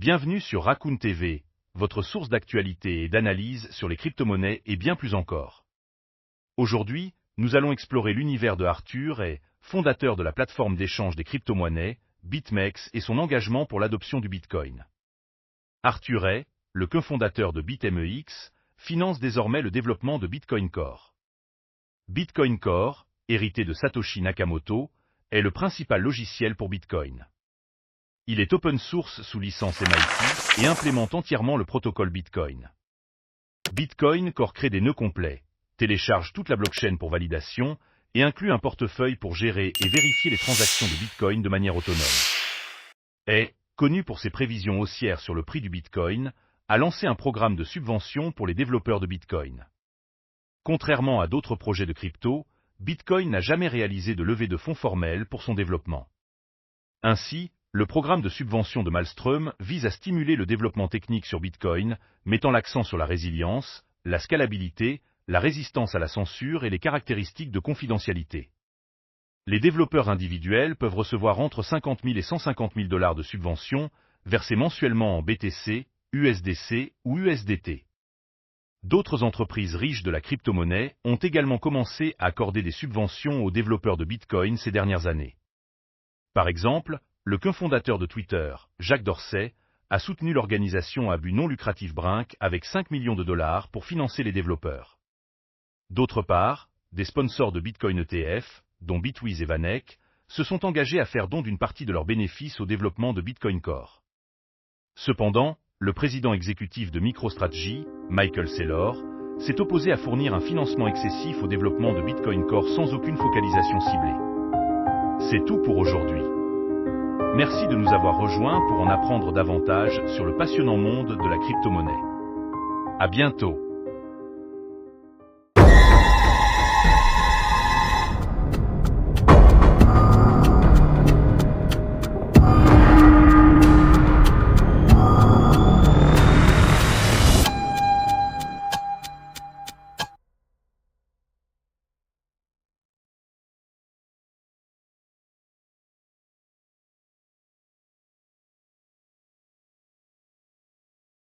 Bienvenue sur Raccoon TV, votre source d'actualité et d'analyse sur les crypto-monnaies et bien plus encore. Aujourd'hui, nous allons explorer l'univers de Arthur Hay, fondateur de la plateforme d'échange des crypto-monnaies, BitMEX, et son engagement pour l'adoption du Bitcoin. Arthur Hay, le cofondateur de BitMEX, finance désormais le développement de Bitcoin Core. Bitcoin Core, hérité de Satoshi Nakamoto, est le principal logiciel pour Bitcoin. Il est open source sous licence MIT et implémente entièrement le protocole Bitcoin. Bitcoin Core crée des nœuds complets, télécharge toute la blockchain pour validation et inclut un portefeuille pour gérer et vérifier les transactions de Bitcoin de manière autonome. Hay, connu pour ses prévisions haussières sur le prix du Bitcoin, a lancé un programme de subvention pour les développeurs de Bitcoin. Contrairement à d'autres projets de crypto, Bitcoin n'a jamais réalisé de levée de fonds formelle pour son développement. Ainsi, le programme de subvention de Maelstrom vise à stimuler le développement technique sur Bitcoin, mettant l'accent sur la résilience, la scalabilité, la résistance à la censure et les caractéristiques de confidentialité. Les développeurs individuels peuvent recevoir entre 50 000 et 150 000 $ de subventions, versées mensuellement en BTC, USDC ou USDT. D'autres entreprises riches de la crypto-monnaie ont également commencé à accorder des subventions aux développeurs de Bitcoin ces dernières années. Par exemple, le cofondateur de Twitter, Jack Dorsey, a soutenu l'organisation à but non lucratif Brink avec 5 millions de $ pour financer les développeurs. D'autre part, des sponsors de Bitcoin ETF, dont Bitwiz et Vanek, se sont engagés à faire don d'une partie de leurs bénéfices au développement de Bitcoin Core. Cependant, le président exécutif de MicroStrategy, Michael Saylor, s'est opposé à fournir un financement excessif au développement de Bitcoin Core sans aucune focalisation ciblée. C'est tout pour aujourd'hui. Merci de nous avoir rejoints pour en apprendre davantage sur le passionnant monde de la crypto-monnaie. À bientôt.